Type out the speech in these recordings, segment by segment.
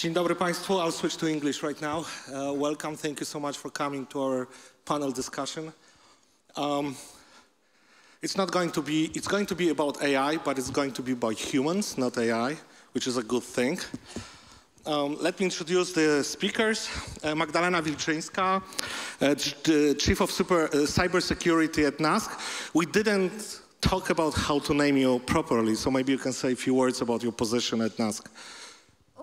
Dzień dobry Państwu. I'll switch to English right now. Welcome. Thank you so much for coming to our panel discussion. It's going to be about AI, but it's going to be about humans, not AI, which is a good thing. Let me introduce the speakers. Magdalena Wilczyńska, Chief of Cybersecurity at NASK. We didn't talk about how to name you properly, so maybe you can say a few words about your position at NASK.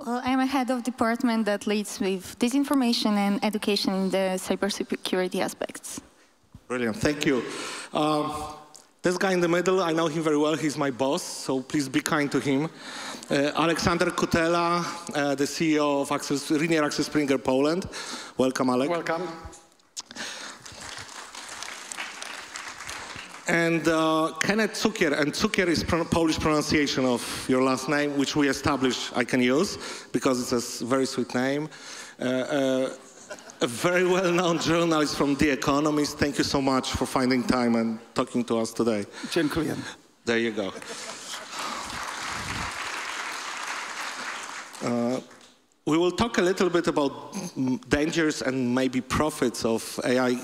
Well, I'm a head of department that leads with disinformation and education in the cybersecurity aspects. Brilliant, thank you. This guy in the middle, I know him very well. He's my boss, so please be kind to him. Aleksander Kutela, the CEO of Ringier Axel Poland. Welcome, Alek. Welcome. And Kenneth Cukier, and Cukier is Polish pronunciation of your last name, which we established I can use, because it's a very sweet name. A very well-known journalist from The Economist. Thank you so much for finding time and talking to us today. Dziękuję. There you go. We will talk a little bit about dangers and maybe profits of AI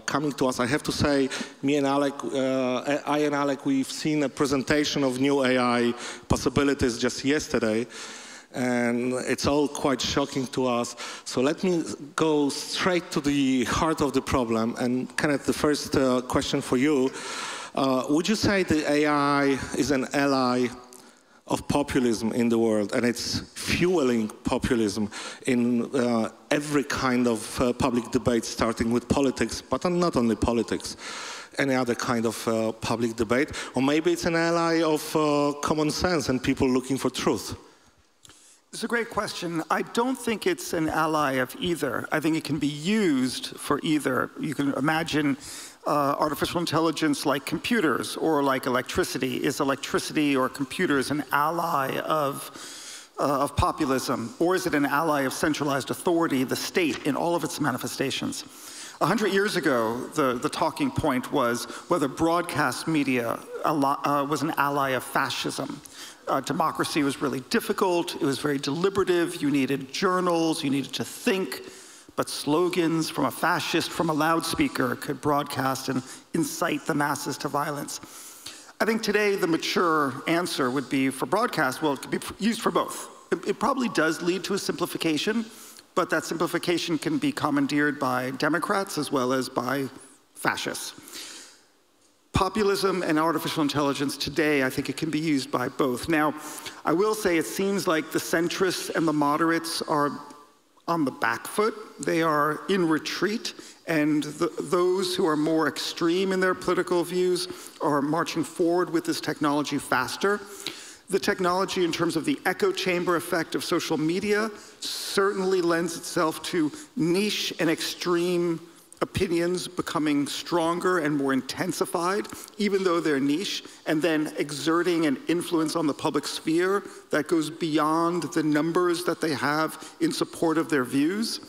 coming to us. I have to say, I and Alek, we've seen a presentation of new AI possibilities just yesterday, and it's all quite shocking to us. So let me go straight to the heart of the problem. And Kenneth, the first question for you. Would you say the AI is an ally of populism in the world, and it's fueling populism in every kind of public debate, starting with politics, but not only politics, any other kind of public debate? Or maybe it's an ally of common sense and people looking for truth? It's a great question. I don't think it's an ally of either. I think it can be used for either. You can imagine artificial intelligence like computers or like electricity. Is electricity or computers an ally of populism? Or is it an ally of centralized authority, the state, in all of its manifestations? 100 years ago, the talking point was whether broadcast media was an ally of fascism. Democracy was really difficult, it was very deliberative, you needed journals, you needed to think, but slogans from a fascist, from a loudspeaker, could broadcast and incite the masses to violence. I think today the mature answer would be for broadcast, well, it could be used for both. It probably does lead to a simplification, but that simplification can be commandeered by Democrats as well as by fascists. Populism and artificial intelligence today, I think it can be used by both. Now, I will say it seems like the centrists and the moderates are on the back foot. They are in retreat, and those who are more extreme in their political views are marching forward with this technology faster. The technology, in terms of the echo chamber effect of social media, certainly lends itself to niche and extreme opinions becoming stronger and more intensified, even though they're niche, and then exerting an influence on the public sphere that goes beyond the numbers that they have in support of their views.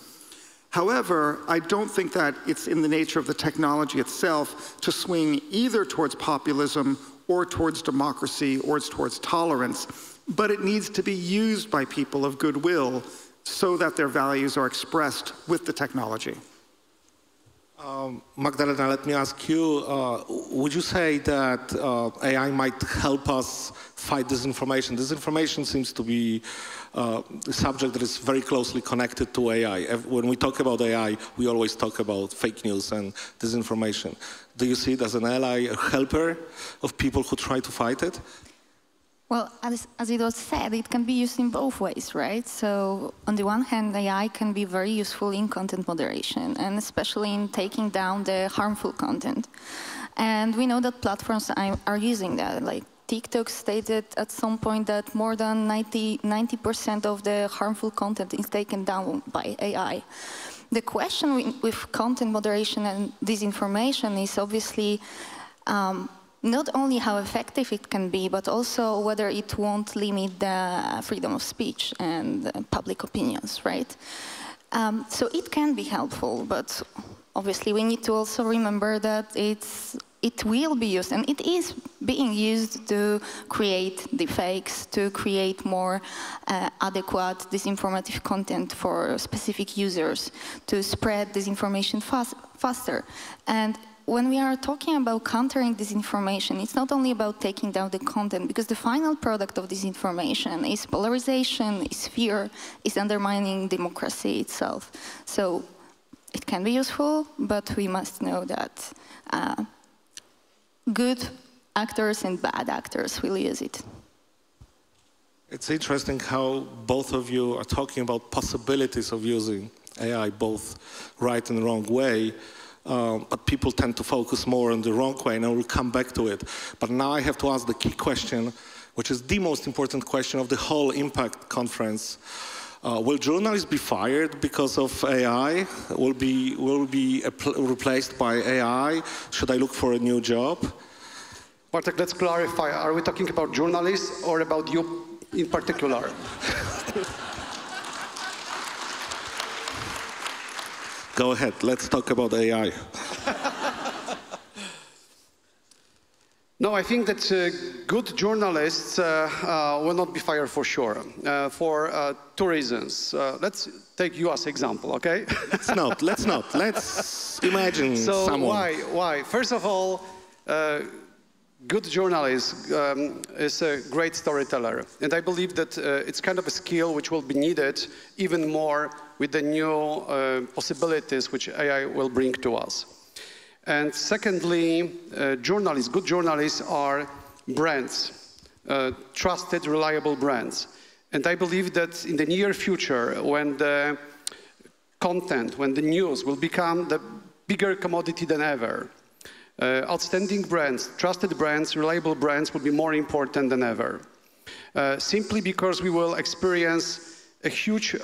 However, I don't think that it's in the nature of the technology itself to swing either towards populism or towards democracy or towards tolerance, but it needs to be used by people of goodwill so that their values are expressed with the technology. Magdalena, let me ask you, would you say that AI might help us fight disinformation? Disinformation seems to be a subject that is very closely connected to AI. When we talk about AI, we always talk about fake news and disinformation. Do you see it as an ally, a helper of people who try to fight it? Well, as it was said, it can be used in both ways, right? So on the one hand, AI can be very useful in content moderation, and especially in taking down the harmful content. And we know that platforms are using that. Like TikTok stated at some point that more than 90% of the harmful content is taken down by AI. The question with content moderation and disinformation is obviously not only how effective it can be, but also whether it won't limit the freedom of speech and public opinions, right? So it can be helpful, but obviously we need to also remember that it it will be used, and it is being used to create deepfakes, to create more adequate disinformative content for specific users, to spread disinformation faster. And when we are talking about countering disinformation, it's not only about taking down the content, because the final product of disinformation is polarization, is fear, is undermining democracy itself. So it can be useful, but we must know that good actors and bad actors will use it. It's interesting how both of you are talking about possibilities of using AI, both right and wrong way. But people tend to focus more on the wrong way, and I will come back to it. But now I have to ask the key question, which is the most important question of the whole Impact conference. Will journalists be fired because of AI? Will be replaced by AI? Should I look for a new job? Bartek, let's clarify. Are we talking about journalists or about you in particular? Go ahead, let's talk about AI. No, I think that good journalists will not be fired for sure, for two reasons. Let's take you as example, okay? Let's not. Let's imagine someone. So why? First of all, good journalist is a great storyteller. And I believe that it's kind of a skill which will be needed even more with the new possibilities which AI will bring to us. And secondly, good journalists are brands, trusted, reliable brands. And I believe that in the near future, when the content, when the news will become the bigger commodity than ever, outstanding brands, trusted brands, reliable brands will be more important than ever. Simply because we will experience a huge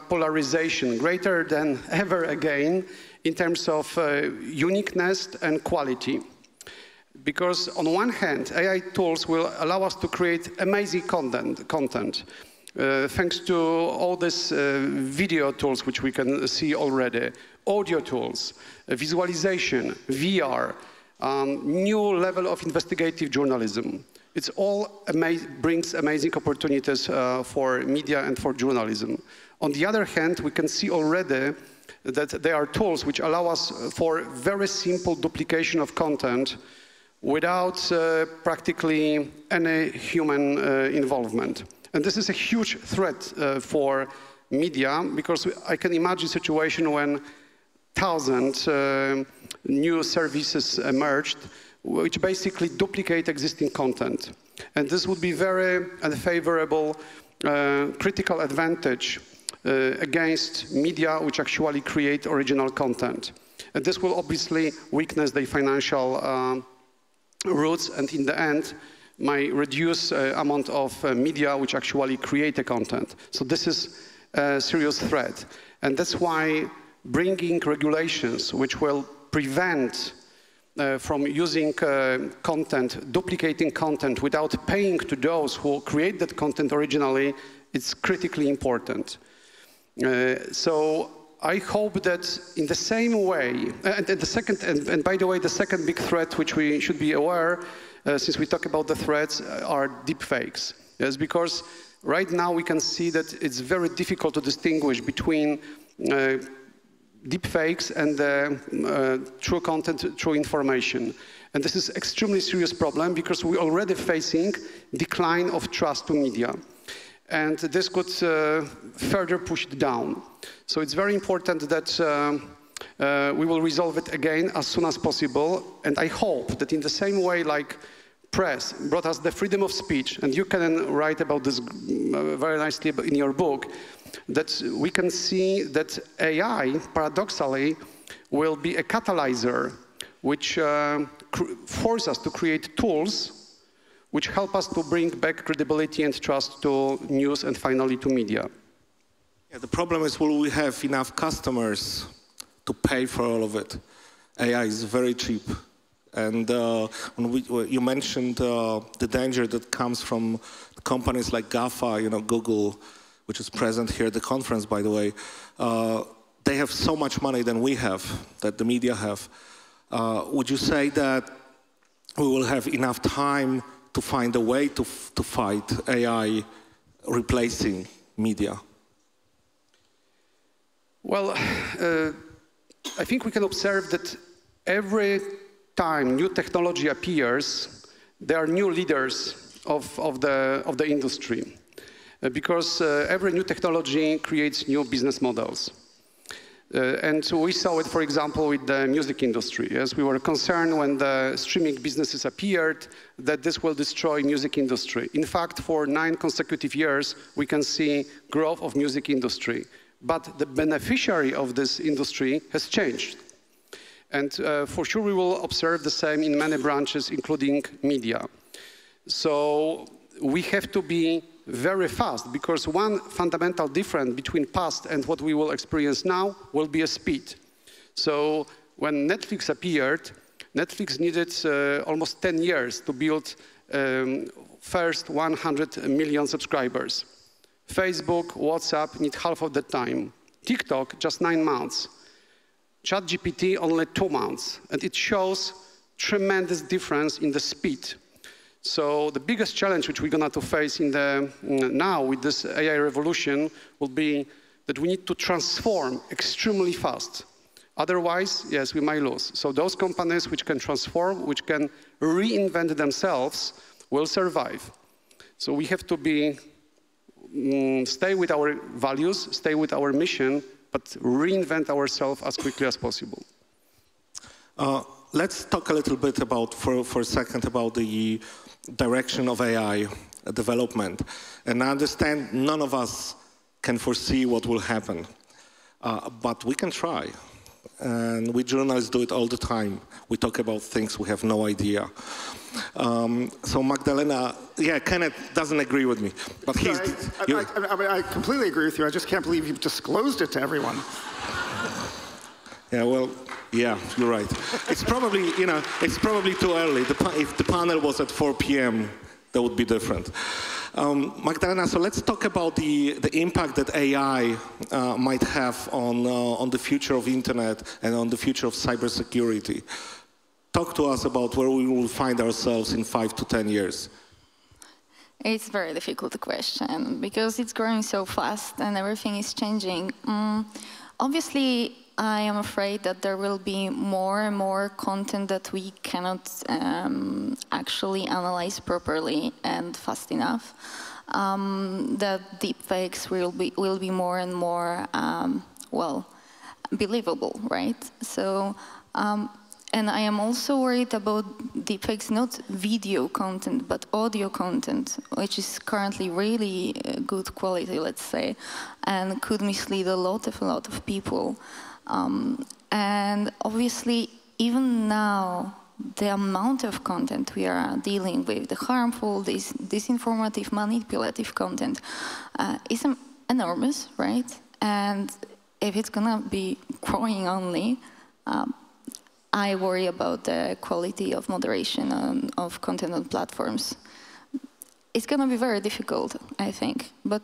polarization, greater than ever again, in terms of uniqueness and quality. Because on one hand, AI tools will allow us to create amazing content thanks to all these video tools which we can see already, audio tools, visualization, VR, new level of investigative journalism. It's all brings amazing opportunities for media and for journalism. On the other hand, we can see already that there are tools which allow us for very simple duplication of content without practically any human involvement. And this is a huge threat for media, because I can imagine a situation when thousands new services emerged which basically duplicate existing content. And this would be very unfavorable critical advantage against media which actually create original content. And this will obviously weaken the financial roots, and in the end might reduce amount of media which actually create the content. So this is a serious threat. And that's why bringing regulations which will prevent from using content, duplicating content without paying to those who create that content originally, it's critically important. So I hope that in the same way, and by the way, the second big threat which we should be aware, since we talk about the threats, are deepfakes. Yes, because right now we can see that it's very difficult to distinguish between deepfakes and true content, true information. And this is an extremely serious problem, because we're already facing decline of trust to media. And this could further push it down. So it's very important that we will resolve it again as soon as possible. And I hope that in the same way like press brought us the freedom of speech, and you can write about this very nicely in your book, that we can see that AI, paradoxically, will be a catalyzer which forces us to create tools which help us to bring back credibility and trust to news and finally to media. Yeah, the problem is, will we have enough customers to pay for all of it? AI is very cheap. And when you mentioned the danger that comes from companies like GAFA, you know, Google, which is present here at the conference, by the way, they have so much money than we have, that the media have. Would you say that we will have enough time to find a way to fight AI replacing media? Well, I think we can observe that every time new technology appears, there are new leaders of the industry. Because every new technology creates new business models. And so we saw it, for example, with the music industry. Yes, we were concerned when the streaming businesses appeared that this will destroy music industry. In fact, for 9 consecutive years, we can see growth of music industry. But the beneficiary of this industry has changed. And for sure, we will observe the same in many branches, including media. So we have to be very fast, because one fundamental difference between past and what we will experience now will be a speed. So when Netflix appeared, Netflix needed almost 10 years to build first 100 million subscribers. Facebook, WhatsApp need half of the time. TikTok, just 9 months. ChatGPT, only 2 months. And it shows tremendous difference in the speed. So the biggest challenge which we're going to face in now with this AI revolution will be that we need to transform extremely fast. Otherwise, yes, we might lose. So those companies which can transform, which can reinvent themselves, will survive. So we have to be, stay with our values, stay with our mission, but reinvent ourselves as quickly as possible. Let's talk a little bit about, for a second, about the direction of AI development. And I understand none of us can foresee what will happen, but we can try. And we journalists do it all the time. We talk about things we have no idea. So Magdalena, yeah, Kenneth doesn't agree with me, but he's... I completely agree with you. I just can't believe you've disclosed it to everyone. Yeah, well, yeah, you're right. It's probably, you know, it's probably too early. If the panel was at 4 p.m., that would be different. Magdalena, so let's talk about the impact that AI might have on the future of internet and on the future of cybersecurity. Talk to us about where we will find ourselves in 5 to 10 years. It's a very difficult question because it's growing so fast and everything is changing. Obviously, I am afraid that there will be more and more content that we cannot actually analyze properly and fast enough. That deepfakes will be more and more, well, believable, right? So, and I am also worried about deepfakes, not video content, but audio content, which is currently really good quality, let's say, and could mislead a lot of people. And obviously, even now, the amount of content we are dealing with, the harmful, disinformative, manipulative content, is enormous, right? And if it's gonna be growing only, I worry about the quality of moderation of content on platforms. It's gonna be very difficult, I think. But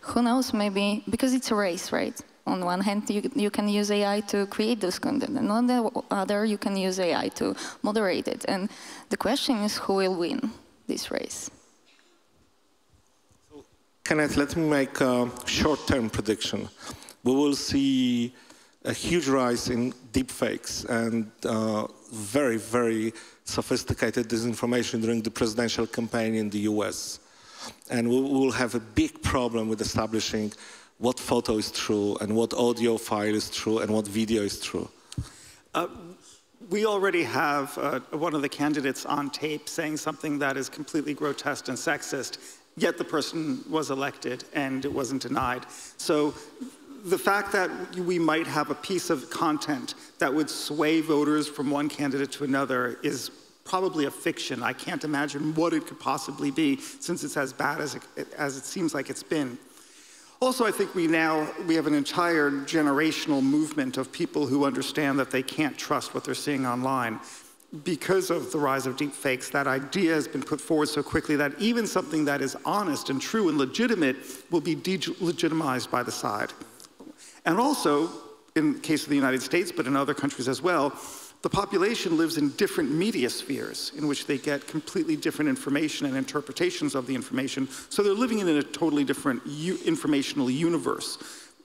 who knows, maybe, because it's a race, right? On one hand, you can use AI to create those content, and on the other, you can use AI to moderate it. And the question is, who will win this race? So, Kenneth, let me make a short-term prediction. We will see a huge rise in deepfakes and very, very sophisticated disinformation during the presidential campaign in the US. And we will have a big problem with establishing what photo is true and what audio file is true and what video is true. We already have one of the candidates on tape saying something that is completely grotesque and sexist, yet the person was elected and it wasn't denied. So the fact that we might have a piece of content that would sway voters from one candidate to another is probably a fiction. I can't imagine what it could possibly be, since it's as bad as it seems like it's been. Also, I think we have an entire generational movement of people who understand that they can't trust what they're seeing online. Because of the rise of deepfakes, that idea has been put forward so quickly that even something that is honest and true and legitimate will be delegitimized by the side. And also, in the case of the United States, but in other countries as well, The population lives in different media spheres in which they get completely different information and interpretations of the information, so they're living in a totally different informational universe.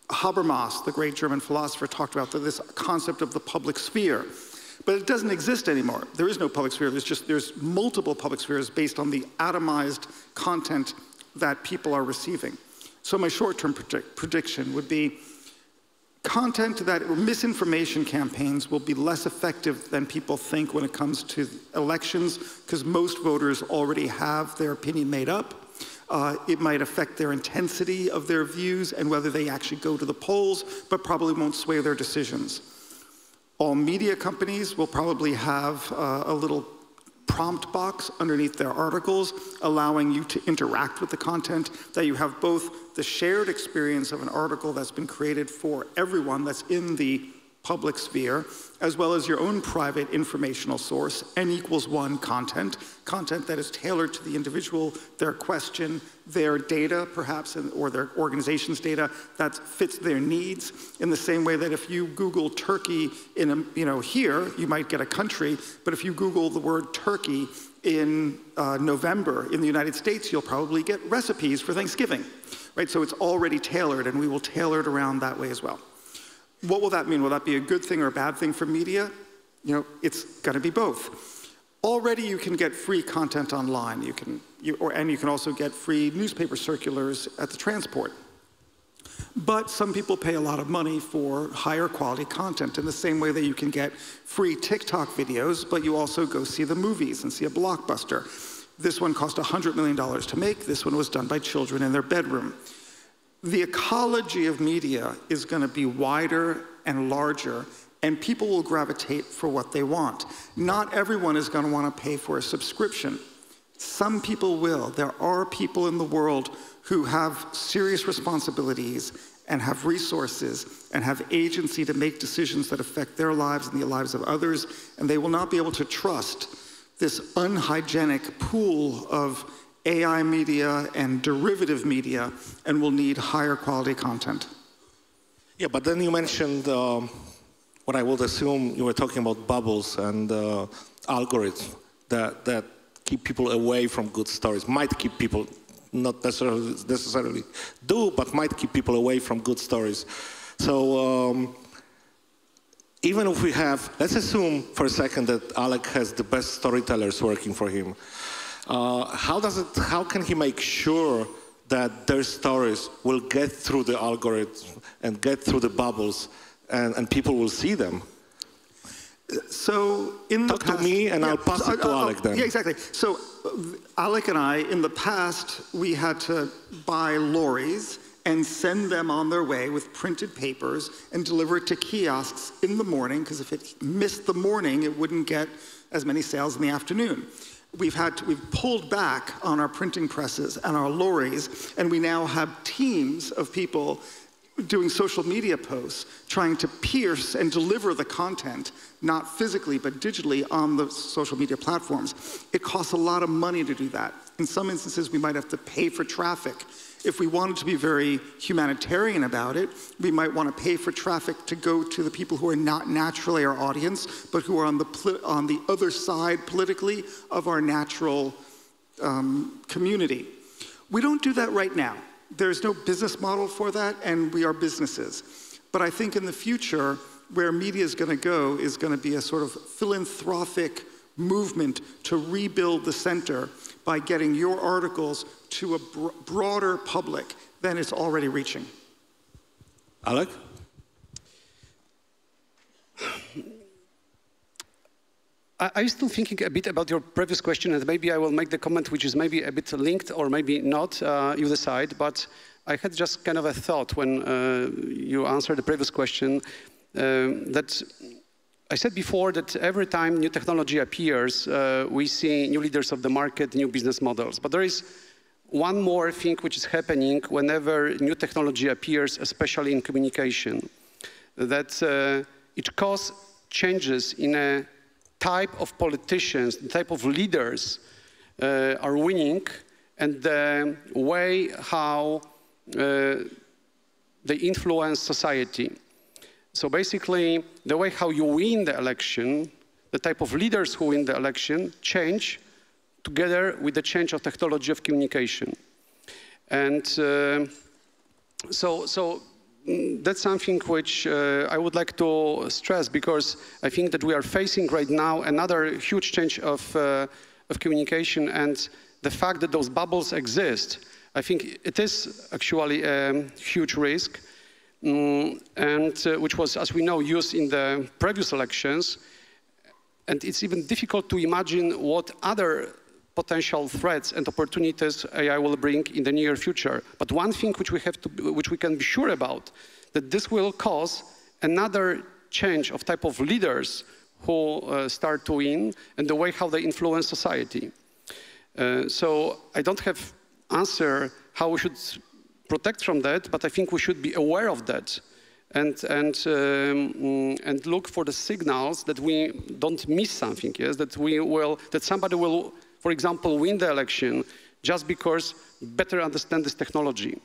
Habermas, the great German philosopher, talked about this concept of the public sphere. But it doesn't exist anymore. There is no public sphere. There's multiple public spheres based on the atomized content that people are receiving. So my short-term prediction would be misinformation campaigns will be less effective than people think when it comes to elections, because most voters already have their opinion made up. It might affect their intensity of their views and whether they actually go to the polls, but probably won't sway their decisions. All media companies will probably have a little prompt box underneath their articles, allowing you to interact with the content, that you have both the shared experience of an article that's been created for everyone that's in the public sphere, as well as your own private informational source, N=1 content that is tailored to the individual, their question, their data, perhaps, or their organization's data that fits their needs. In the same way that if you Google Turkey here, you might get a country, but if you Google the word Turkey in November in the United States, you'll probably get recipes for Thanksgiving, right? So it's already tailored, and we will tailor it around that way as well. What will that mean? Will that be a good thing or a bad thing for media? It's going to be both. Already you can get free content online. And you can also get free newspaper circulars at the transport. But some people pay a lot of money for higher quality content in the same way that you can get free TikTok videos, but you also go see the movies and see a blockbuster. This one cost $100 million to make. This one was done by children in their bedroom. The ecology of media is going to be wider and larger, and people will gravitate for what they want. Not everyone is going to want to pay for a subscription. Some people will. There are people in the world who have serious responsibilities and have resources and have agency to make decisions that affect their lives and the lives of others, and they will not be able to trust this unhygienic pool of AI media and derivative media, and will need higher quality content. Yeah, but then you mentioned what I would assume you were talking about bubbles and algorithms that keep people away from good stories, might keep people, not necessarily do, but might keep people away from good stories. So even if we have, let's assume for a second that Alek has the best storytellers working for him. How can he make sure that their stories will get through the algorithm and get through the bubbles and people will see them? So in the past, Talk to me and I'll pass it to Alek then. Yeah, exactly. So Alek and I, in the past, we had to buy lorries and send them on their way with printed papers and deliver it to kiosks in the morning, because if it missed the morning, it wouldn't get as many sales in the afternoon. We've pulled back on our printing presses and our lorries, and we now have teams of people doing social media posts, trying to pierce and deliver the content, not physically, but digitally on the social media platforms. It costs a lot of money to do that. In some instances, we might have to pay for traffic. If we wanted to be very humanitarian about it, we might want to pay for traffic to go to the people who are not naturally our audience, but who are on the other side politically of our natural community. We don't do that right now. There's no business model for that, and we are businesses. But I think in the future, where media is going to be a sort of philanthropic movement to rebuild the center by getting your articles to a broader public than it's already reaching. Alek? I'm still thinking a bit about your previous question, and maybe I will make the comment which is maybe a bit linked or maybe not, you decide, but I had just kind of a thought when you answered the previous question that I said before that every time new technology appears, we see new leaders of the market, new business models. But there is one more thing which is happening whenever new technology appears, especially in communication, that it causes changes in a type of politicians, the type of leaders are winning, and the way how they influence society. So basically, the way how you win the election the type of leaders who win the election change together with the change of technology of communication. And so that's something which I would like to stress, because I think that we are facing right now another huge change of communication, and the fact that those bubbles exist, I think it is actually a huge risk, and which was, as we know, used in the previous elections. And it's even difficult to imagine what other potential threats and opportunities AI will bring in the near future. But one thing which we can be sure about, that this will cause another change of type of leaders who start to win and the way how they influence society. So I don't have answer how we should protect from that, but I think we should be aware of that and look for the signals that we don't miss something. Yes, that somebody will, for example, win the election just because better understand this technology,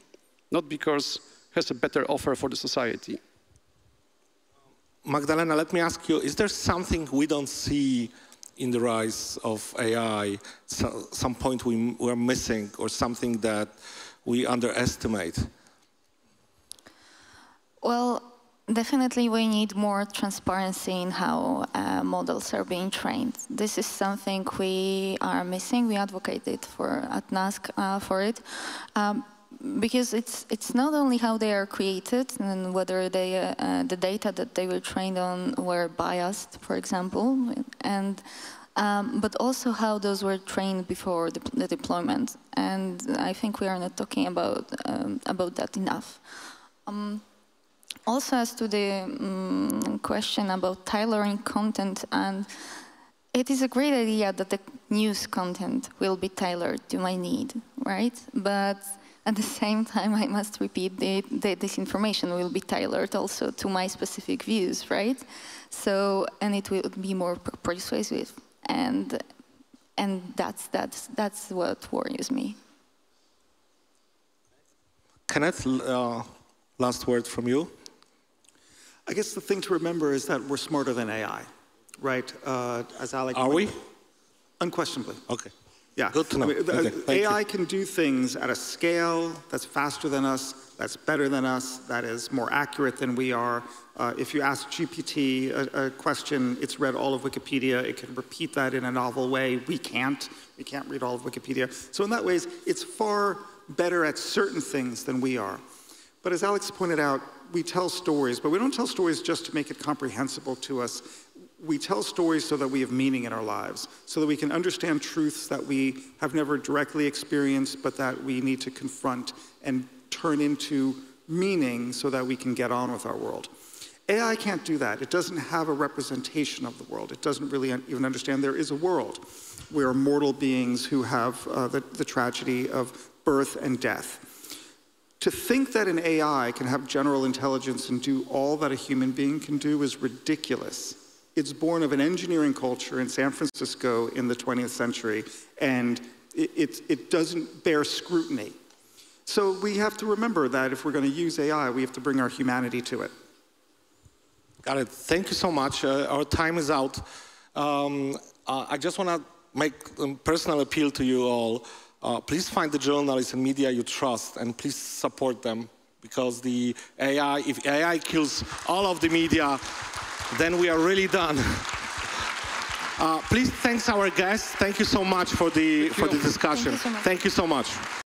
not because has a better offer for the society. Magdalena, let me ask you, is there something we don't see in the rise of AI, some point we're missing, or something that we underestimate? Well, definitely we need more transparency in how models are being trained. This is something we are missing. We advocated at NASK for it. Because it's not only how they are created and whether the data that they were trained on were biased, for example, and but also how those were trained before the deployment. And I think we are not talking about that enough. Also, as to the question about tailoring content, and it is a great idea that the news content will be tailored to my need, right? But at the same time, I must repeat that this information will be tailored also to my specific views, right? So, and it will be more persuasive, and that's what worries me. Kenneth, last word from you. I guess the thing to remember is that we're smarter than AI, right? As Alec Are we? Unquestionably. Okay. Yeah. Good to know. Okay. AI can do things at a scale that's faster than us, that's better than us, that is more accurate than we are. If you ask GPT a question, it's read all of Wikipedia. It can repeat that in a novel way. We can't. We can't read all of Wikipedia. So in that ways, it's far better at certain things than we are. But as Alex pointed out, we tell stories, but we don't tell stories just to make it comprehensible to us. We tell stories so that we have meaning in our lives, so that we can understand truths that we have never directly experienced, but that we need to confront and turn into meaning so that we can get on with our world. AI can't do that. It doesn't have a representation of the world. It doesn't really even understand there is a world. We are mortal beings who have the tragedy of birth and death. To think that an AI can have general intelligence and do all that a human being can do is ridiculous. It's born of an engineering culture in San Francisco in the 20th century, and it doesn't bear scrutiny. So we have to remember that if we're going to use AI, we have to bring our humanity to it. Got it. Thank you so much. Our time is out. I just want to make a personal appeal to you all. Please find the journalists and media you trust, and please support them, because if AI kills all of the media, then we are really done. Please thank our guests. Thank you so much for the discussion. Thank you so much. Thank you so much.